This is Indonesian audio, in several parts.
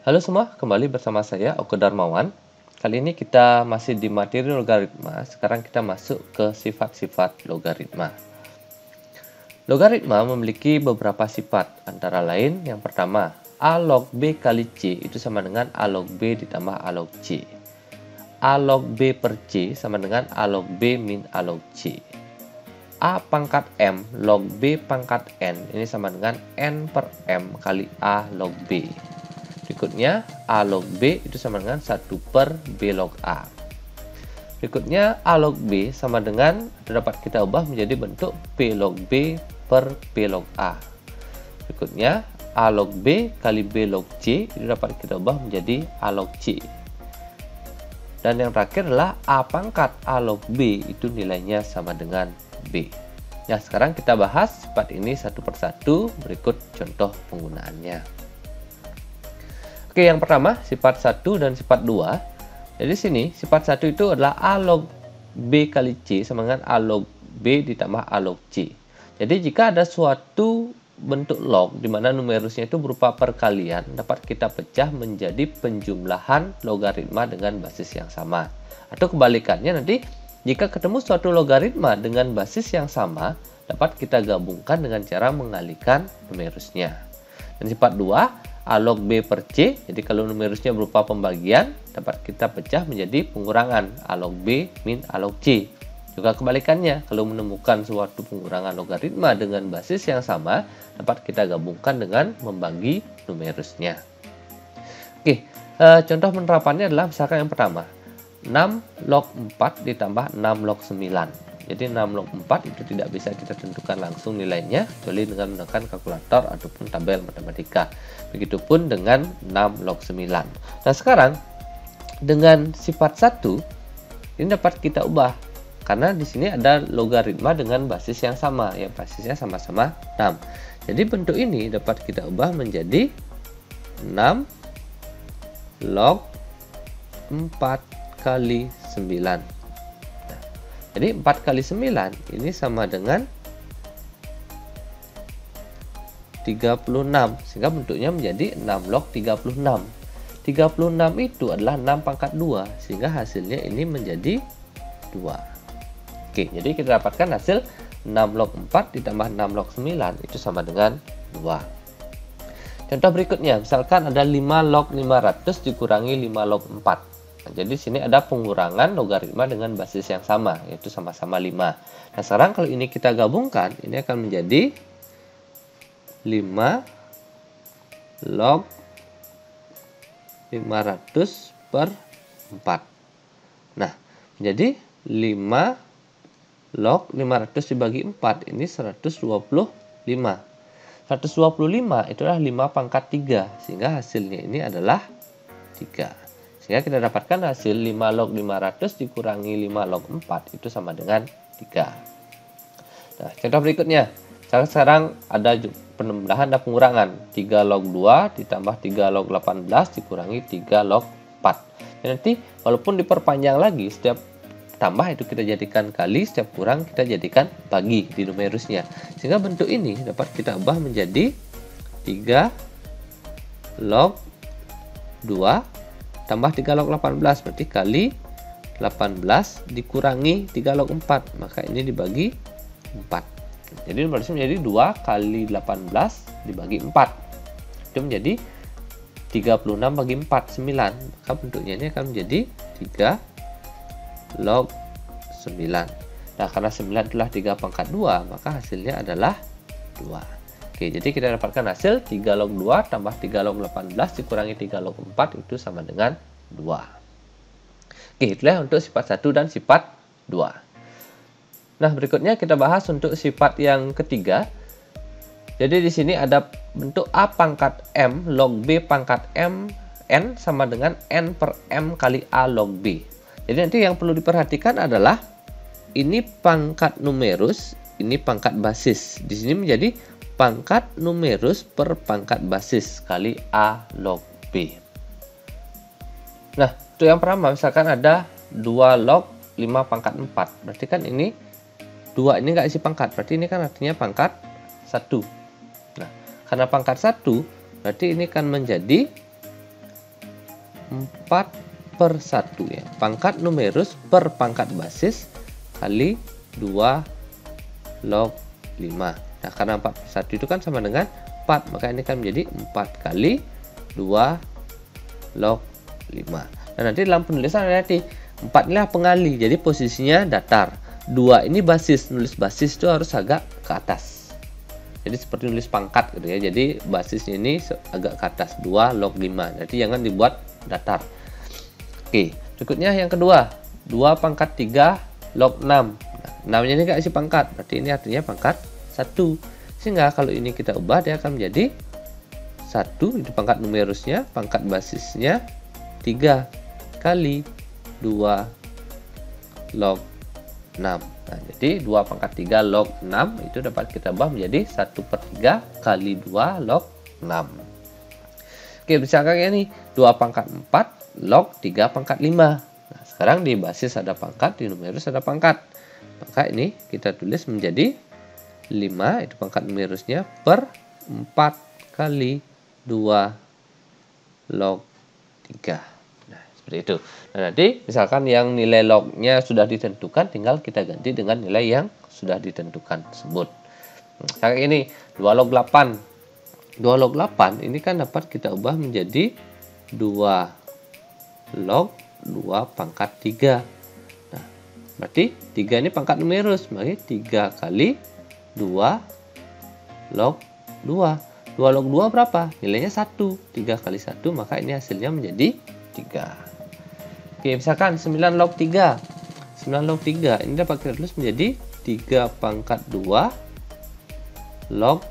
Halo semua, kembali bersama saya Oke Darmawan. Kali ini kita masih di materi logaritma. Sekarang kita masuk ke sifat-sifat logaritma. Logaritma memiliki beberapa sifat, antara lain yang pertama, A log B kali C itu sama dengan A log B ditambah A log C. A log B per C sama dengan A log B min A log C. A pangkat M log B pangkat N ini sama dengan N per M kali A log B. Berikutnya, A log B itu sama dengan 1 per B log A. Berikutnya, A log B sama dengan, dapat kita ubah menjadi bentuk B log B per B log A. Berikutnya, A log B kali B log C itu dapat kita ubah menjadi A log C. Dan yang terakhir adalah A pangkat A log B itu nilainya sama dengan B. Nah, sekarang kita bahas sifat ini satu persatu, berikut contoh penggunaannya. Oke, yang pertama sifat 1 dan sifat 2. Jadi sini sifat 1 itu adalah A log B kali C sama dengan A log B ditambah A log C. Jadi jika ada suatu bentuk log di mana numerusnya itu berupa perkalian, dapat kita pecah menjadi penjumlahan logaritma dengan basis yang sama. Atau kebalikannya, nanti jika ketemu suatu logaritma dengan basis yang sama, dapat kita gabungkan dengan cara mengalihkan numerusnya. Dan sifat 2, A log B per C, jadi kalau numerusnya berupa pembagian, dapat kita pecah menjadi pengurangan A log B min A log C. Juga kebalikannya, kalau menemukan suatu pengurangan logaritma dengan basis yang sama, dapat kita gabungkan dengan membagi numerusnya. Oke, contoh penerapannya adalah misalkan yang pertama, 6 log 4 ditambah 6 log 9. Jadi 6 log 4 itu tidak bisa kita tentukan langsung nilainya, kecuali dengan menggunakan kalkulator ataupun tabel matematika. Begitupun dengan 6 log 9. Nah sekarang, dengan sifat 1, ini dapat kita ubah. Karena di sini ada logaritma dengan basis yang sama, yang basisnya sama-sama 6. Jadi bentuk ini dapat kita ubah menjadi 6 log 4 kali 9. Nah, jadi 4 kali 9 ini sama dengan 36, sehingga bentuknya menjadi 6 log 36. 36 itu adalah 6 pangkat 2, sehingga hasilnya ini menjadi 2. Oke, jadi kita dapatkan hasil 6 log 4 ditambah 6 log 9 itu sama dengan 2. Contoh berikutnya, misalkan ada 5 log 500 dikurangi 5 log 4. Nah, jadi sini ada pengurangan logaritma dengan basis yang sama, yaitu sama-sama 5. Nah, sekarang kalau ini kita gabungkan, ini akan menjadi 5 log 500 per 4. Nah, jadi 5 log 500 dibagi 4 ini 125. 125 itulah 5 pangkat 3, sehingga hasilnya ini adalah 3. Sehingga kita dapatkan hasil 5 log 500 dikurangi 5 log 4 itu sama dengan 3. Nah, contoh berikutnya. Sekarang ada penambahan dan pengurangan. 3 log 2 ditambah 3 log 18 dikurangi 3 log 4. Dan nanti walaupun diperpanjang lagi, setiap tambah itu kita jadikan kali, setiap kurang kita jadikan bagi di numerusnya. Sehingga bentuk ini dapat kita ubah menjadi 3 log 2 tambah 3 log 18, berarti kali 18 dikurangi 3 log 4, maka ini dibagi 4. Jadi numerusnya menjadi 2 kali 18 dibagi 4. Itu menjadi 36 bagi 4, 9. Maka bentuknya ini akan menjadi 3 log 9. Nah, karena 9 adalah 3 pangkat 2, maka hasilnya adalah 2. Oke, jadi kita dapatkan hasil 3 log 2 tambah 3 log 18 dikurangi 3 log 4 itu sama dengan 2. Oke, itulah untuk sifat 1 dan sifat 2. Nah, berikutnya kita bahas untuk sifat yang ketiga. Jadi di sini ada bentuk A pangkat M log B pangkat M N sama dengan N per M kali A log B. Jadi nanti yang perlu diperhatikan adalah ini pangkat numerus, ini pangkat basis. Di sini menjadi pangkat numerus per pangkat basis kali A log B. Nah, untuk yang pertama misalkan ada 2 log 5 pangkat 4. Berarti kan ini 2 ini nggak isi pangkat, berarti ini kan artinya pangkat 1. Nah, karena pangkat 1, berarti ini kan menjadi 4/1 ya. Pangkat numerus per pangkat basis kali 2 log 5. Nah, karena 4/1 itu kan sama dengan 4, maka ini kan menjadi 4 kali 2 log 5. Nah, nanti dalam penulisan nanti 4 inilah pengali, jadi posisinya datar. 2 ini basis, nulis basis itu harus agak ke atas. Jadi seperti nulis pangkat gitu ya. Jadi basisnya ini agak ke atas, 2 log 5. Jadi jangan dibuat datar. Oke, berikutnya yang kedua, 2 pangkat 3 log 6. Nah, 6-nya ini nggak isi pangkat, berarti ini artinya pangkat 1. Sehingga kalau ini kita ubah, dia akan menjadi 1, itu pangkat numerusnya, pangkat basisnya 3 kali 2 log 6. Nah, jadi 2 pangkat 3 log 6 itu dapat kita ubah menjadi 1/3 kali 2 log 6. Oke, misalkan ini 2 pangkat 4 log 3 pangkat 5. Nah, sekarang di basis ada pangkat, di numerus ada pangkat. Maka ini kita tulis menjadi 5, itu pangkat numerusnya, per 4 kali 2 log 3. Nah, seperti itu. Nah, nanti misalkan yang nilai lognya sudah ditentukan, tinggal kita ganti dengan nilai yang sudah ditentukan tersebut. Kayak ini, 2 log 8. 2 log 8 ini kan dapat kita ubah menjadi 2 log 2 pangkat 3. Nah, berarti 3 ini pangkat numerus, maka 3 kali 2 log 2. 2 log 2 berapa? Nilainya 1. 3 kali 1, maka ini hasilnya menjadi 3. Oke, misalkan 9 log 3. 9 log 3 ini dapat kita tulis menjadi 3 pangkat 2 log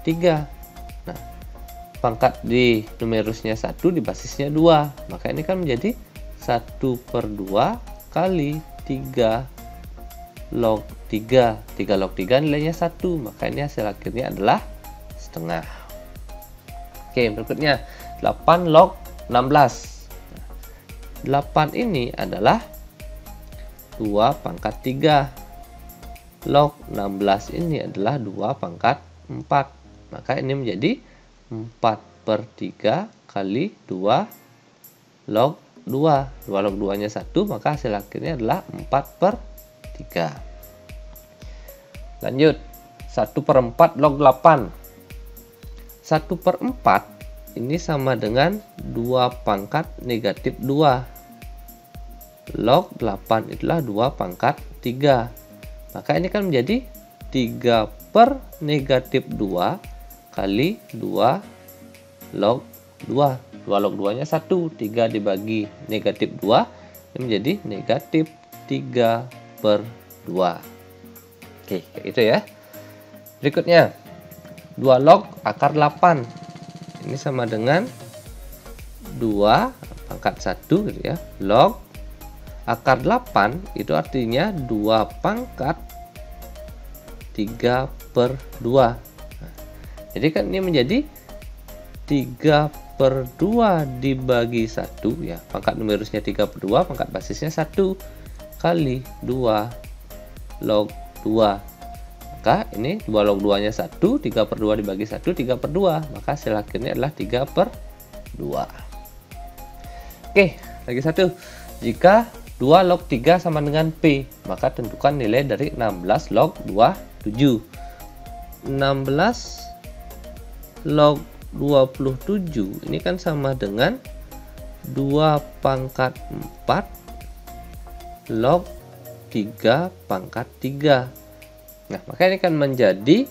3. Nah, pangkat di numerusnya 1, di basisnya 2. Maka ini kan menjadi 1/2 kali 3 log 3. 3 log 3 nilainya 1. Maka ini hasil akhirnya adalah setengah. Oke, berikutnya 8 log 16. 8 ini adalah 2 pangkat 3. Log 16 ini adalah 2 pangkat 4. Maka ini menjadi 4/3 kali 2 log 2. 2 log 2 nya 1, maka hasil akhirnya adalah 4/3. Lanjut, 1/4 log 8. 1/4 ini sama dengan 2 pangkat negatif 2. Log 8 itulah 2 pangkat 3. Maka ini kan menjadi 3/negatif 2 kali 2 log 2. 2 log 2 nya 1. 3 dibagi negatif 2, ini menjadi negatif 3/2. Oke, kayak itu ya. Berikutnya 2 log akar 8. Ini sama dengan 2 pangkat 1 gitu ya. Log akar 8 itu artinya 2 pangkat 3/2. Nah, jadi kan ini menjadi 3/2 dibagi 1 ya. Pangkat numerusnya 3/2, pangkat basisnya 1 kali 2 log 2. Maka ini 2 log 2 nya 1, 3/2 dibagi 1, 3/2. Maka hasil akhirnya adalah 3/2. Oke, lagi satu. Jika 2 log 3 sama dengan P, maka tentukan nilai dari 16 log 27. 16 log 27 ini kan sama dengan 2 pangkat 4 log 3 pangkat 3. Nah, maka ini kan menjadi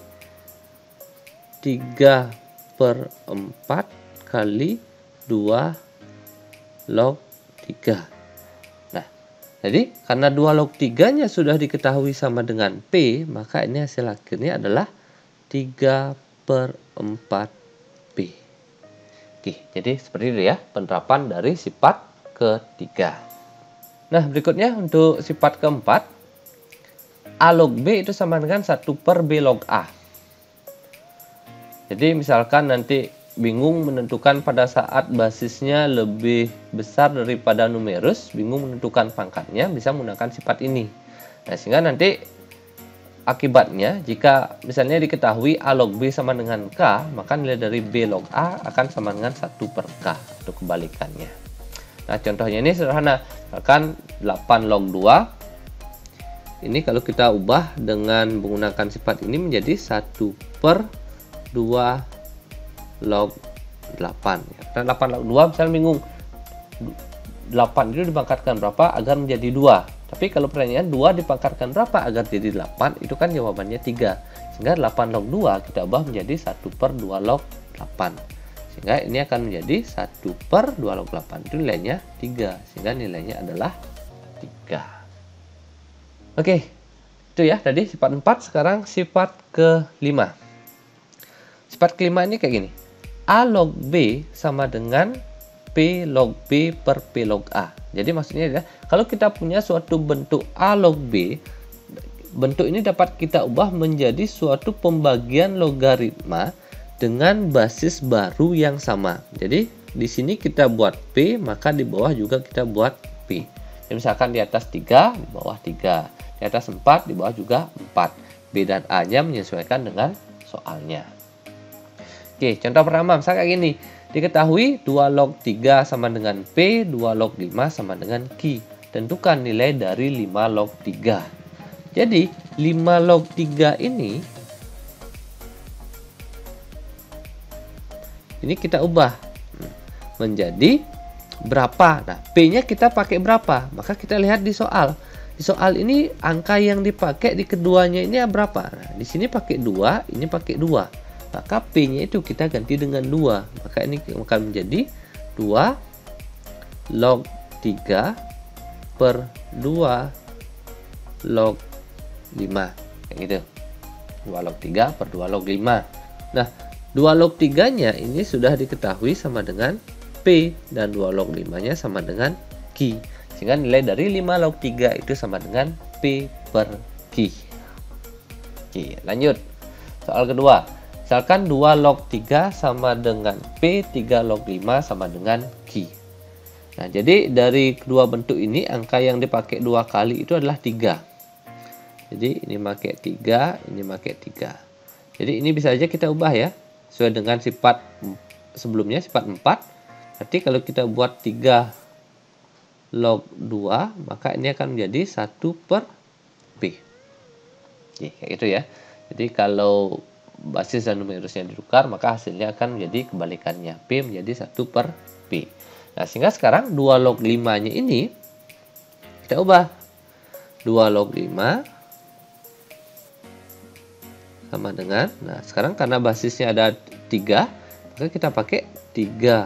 3/4 kali 2 log 3. Nah, jadi karena 2 log 3 nya sudah diketahui sama dengan P, maka ini hasil akhirnya adalah 3/4 P. Oke, jadi seperti itu ya penerapan dari sifat ketiga. Nah, berikutnya untuk sifat keempat, A log B itu sama dengan 1/B log A. Jadi misalkan nanti bingung menentukan pada saat basisnya lebih besar daripada numerus, bingung menentukan pangkatnya, bisa menggunakan sifat ini. Nah, sehingga nanti Akibatnya, jika misalnya diketahui A log B sama dengan K, maka nilai dari B log A akan sama dengan 1 per K, atau kebalikannya. Nah, contohnya ini sederhana. Misalkan 8 log 2. Ini kalau kita ubah dengan menggunakan sifat ini menjadi 1 per 2 log 8. Karena 8 log 2 misalnya bingung. 8 itu dipangkatkan berapa agar menjadi 2. Tapi kalau pertanyaan 2 dipangkatkan berapa agar jadi 8, itu kan jawabannya 3. Sehingga 8 log 2 kita ubah menjadi 1 per 2 log 8. Sehingga ini akan menjadi 1 per 2 log 8. Itu nilainya 3. Sehingga nilainya adalah 3. Oke, itu ya tadi sifat 4. Sekarang sifat ke-5. Sifat ke-5 ini kayak gini. A log B sama dengan P log B per P log A. Jadi maksudnya adalah kalau kita punya suatu bentuk A log B, bentuk ini dapat kita ubah menjadi suatu pembagian logaritma dengan basis baru yang sama. Jadi di sini kita buat P, maka di bawah juga kita buat P. Jadi, misalkan di atas 3, di bawah 3. Di atas 4, di bawah juga 4. B dan A-nya menyesuaikan dengan soalnya. Oke, contoh pertama misalnya kayak gini. Diketahui 2 log 3 sama dengan P, 2 log 5 sama dengan Q. Tentukan nilai dari 5 log 3. Jadi 5 log 3 ini kita ubah menjadi berapa. Nah, P-nya kita pakai berapa? Maka kita lihat di soal. Di soal ini angka yang dipakai di keduanya ini berapa? Nah, di sini pakai 2, ini pakai 2. Maka P-nya itu kita ganti dengan 2. Maka ini akan menjadi 2 log 3 per 2 log 5. Kayak gitu. 2 log 3 per 2 log 5. Nah, 2 log 3-nya ini sudah diketahui sama dengan P. Dan 2 log 5-nya sama dengan Q. Sehingga nilai dari 5 log 3 itu sama dengan P per Q. Oke, lanjut. Soal kedua. Misalkan 2 log 3 sama dengan P, 3 log 5 sama dengan Q. Nah, jadi dari kedua bentuk ini, angka yang dipakai 2 kali itu adalah 3. Jadi, ini pakai 3, ini pakai 3. Jadi, ini bisa aja kita ubah ya. Sesuai dengan sifat sebelumnya, sifat 4. Berarti kalau kita buat 3 log 2, maka ini akan menjadi 1 per P. Oke, kayak gitu ya. Jadi, kalau basis dan numerusnya ditukar, maka hasilnya akan menjadi kebalikannya. P menjadi 1 per P. Nah, sehingga sekarang 2 log 5-nya ini kita ubah. 2 log 5 sama dengan, nah sekarang karena basisnya ada 3, maka kita pakai 3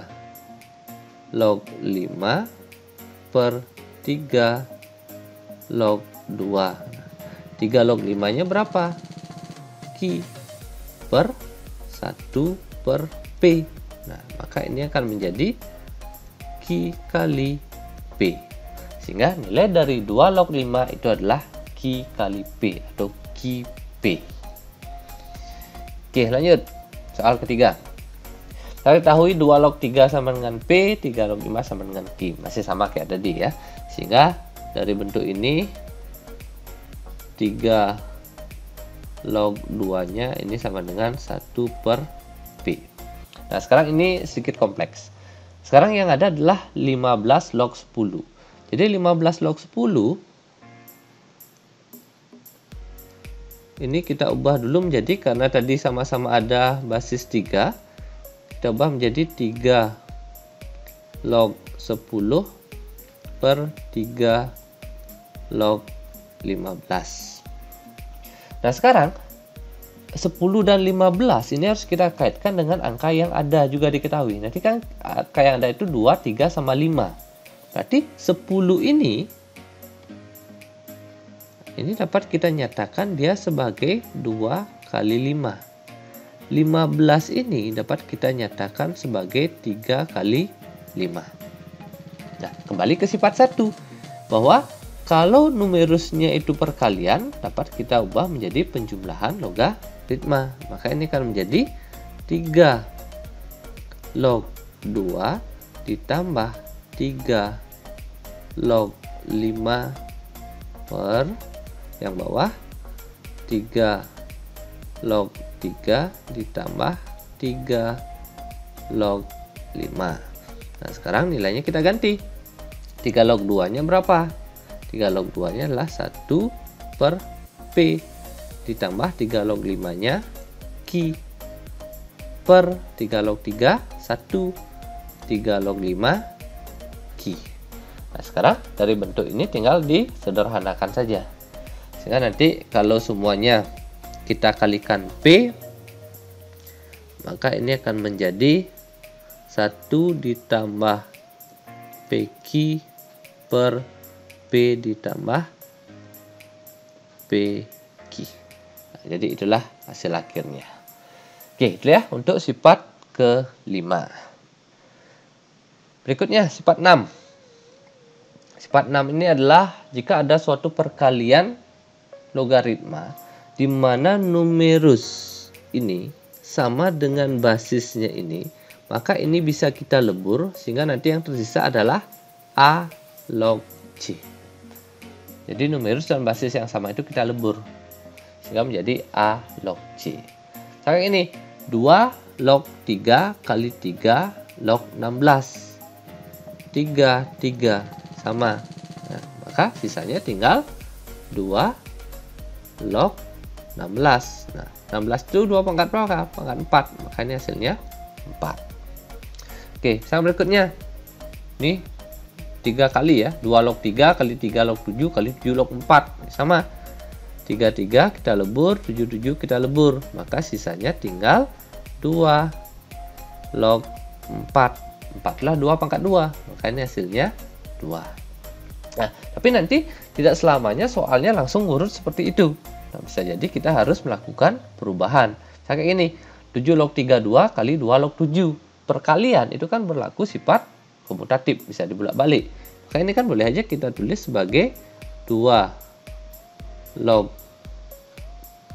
log 5 per 3 log 2. 3 log 5-nya berapa? Q per 1 per P. Nah, maka ini akan menjadi Q kali P. Sehingga nilai dari 2 log 5 itu adalah Q kali P atau QP. Oke, lanjut. Soal ketiga. Kita ketahui 2 log 3 sama dengan P, 3 log 5 sama dengan Q. Masih sama kayak tadi ya. Sehingga dari bentuk ini 3 log 2-nya ini sama dengan 1 per P. Nah, sekarang ini sedikit kompleks. Sekarang yang ada adalah 15 log 10. Jadi 15 log 10 ini kita ubah dulu menjadi, karena tadi sama-sama ada basis 3, kita ubah menjadi 3 log 10 per 3 log 15. Nah, sekarang 10 dan 15 ini harus kita kaitkan dengan angka yang ada juga diketahui. Nanti kan angka yang ada itu 2, 3, sama 5. Berarti 10 ini dapat kita nyatakan dia sebagai 2 kali 5. 15 ini dapat kita nyatakan sebagai 3 kali 5. Nah, kembali ke sifat 1. Bahwa kalau numerusnya itu perkalian, dapat kita ubah menjadi penjumlahan logaritma. Maka ini akan menjadi 3 log 2 ditambah 3 log 5 per yang bawah 3 log 3 ditambah 3 log 5. Nah, sekarang nilainya kita ganti. 3 log 2-nya berapa? 3 log 2-nya adalah 1 per P. Ditambah 3 log 5-nya Q. Per 3 log 3, 1. 3 log 5, Q. Nah, sekarang dari bentuk ini tinggal disederhanakan saja. Sehingga nanti kalau semuanya kita kalikan P, maka ini akan menjadi 1 ditambah PQ per P ditambah PQ. Nah, jadi itulah hasil akhirnya. Oke, itu ya untuk sifat ke-5. Berikutnya sifat 6. Sifat 6 ini adalah jika ada suatu perkalian logaritma di mana numerus ini sama dengan basisnya ini, maka ini bisa kita lebur sehingga nanti yang tersisa adalah A log C. Jadi numerus dan basis yang sama itu kita lebur sehingga menjadi A log C. Sekarang ini 2 log 3 kali 3 log 16. 3 sama. Nah, maka sisanya tinggal 2 log 16. Nah, 16 itu 2 pangkat berapa? Pangkat 4. Makanya hasilnya 4. Oke, sama berikutnya. Ini 3 kali ya. 2 log 3 kali 3 log 7 kali 7 log 4. Sama. 3 kita lebur, 7 kita lebur. Maka sisanya tinggal 2 log 4. 4 lah 2 pangkat 2. Makanya hasilnya 2. Nah, tapi nanti tidak selamanya soalnya langsung ngurut seperti itu. Nah, bisa jadi kita harus melakukan perubahan. Kayak ini, 7 log 32 kali 2 log 7. Perkalian itu kan berlaku sifat komutatif, bisa dibolak-balik. Maka ini kan boleh aja kita tulis sebagai 2 log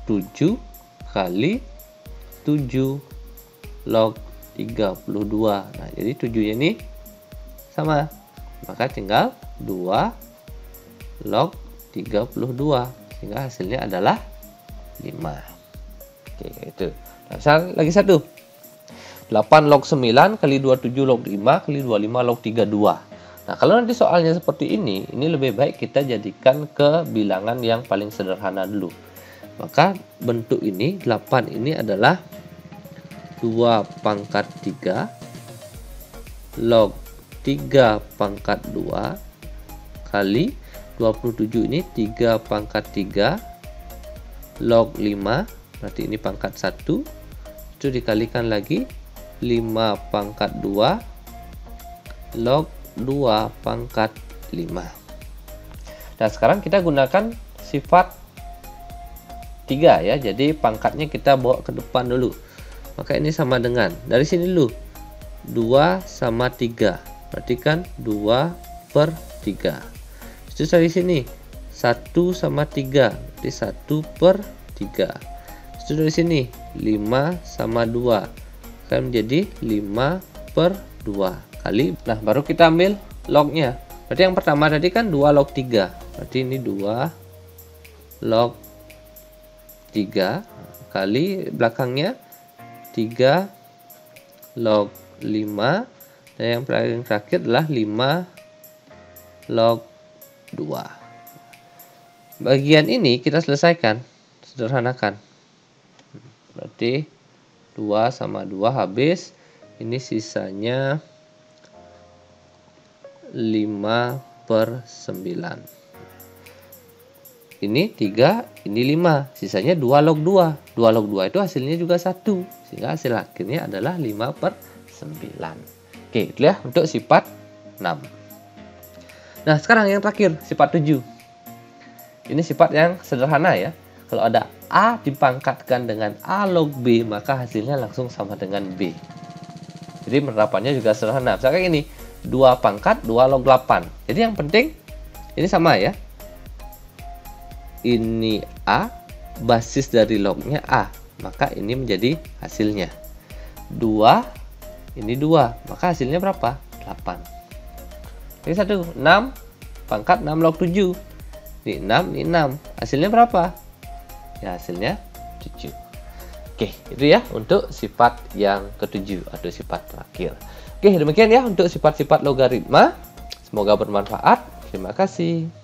7 kali 7 log 32. Nah, jadi 7-nya ini sama. Maka tinggal 2 log 32. Sehingga hasilnya adalah 5. Oke, itu. Nah, misal lagi satu. 8 log 9 kali 27 log 5 kali 25 log 32. Nah, kalau nanti soalnya seperti ini lebih baik kita jadikan ke bilangan yang paling sederhana dulu. Maka bentuk ini, 8 ini adalah 2 pangkat 3 log 3 pangkat 2 kali 27 ini 3 pangkat 3 log 5, berarti ini pangkat 1, itu dikalikan lagi 5 pangkat 2 log 2 pangkat 5. Nah, sekarang kita gunakan sifat 3 ya, jadi pangkatnya kita bawa ke depan dulu. Maka ini sama dengan, dari sini dulu 2 sama 3, berarti kan 2 per 3. Itu dari sini 1 sama 3, berarti 1 per 3. Itu dari sini 5 sama 2, akan menjadi 5 per 2 kali. Nah, baru kita ambil lognya. Berarti yang pertama tadi kan 2 log 3, berarti ini 2 log 3 kali belakangnya 3 log 5, dan yang paling terakhir adalah 5 log 2. Bagian ini kita selesaikan, sederhanakan. Berarti 2 sama 2 habis. Ini sisanya 5 per 9. Ini 3, ini 5. Sisanya 2 log 2. 2 log 2 itu hasilnya juga 1. Sehingga hasil akhirnya adalah 5 per 9. Oke, itu ya untuk sifat 6. Nah, sekarang yang terakhir, sifat 7. Ini sifat yang sederhana ya. Kalau ada A dipangkatkan dengan A log B, maka hasilnya langsung sama dengan B. Jadi penerapannya juga sederhana. Misalkan ini 2 pangkat 2 log 8. Jadi yang penting ini sama ya. Ini A, basis dari lognya A, maka ini menjadi hasilnya 2, ini 2, maka hasilnya berapa? 8. Ini 1, 6 pangkat 6 log 7. Ini 6, ini 6, hasilnya berapa? ya hasilnya 7. Oke, itu ya untuk sifat yang ketujuh atau sifat terakhir. Oke, demikian ya untuk sifat-sifat logaritma. Semoga bermanfaat. Terima kasih.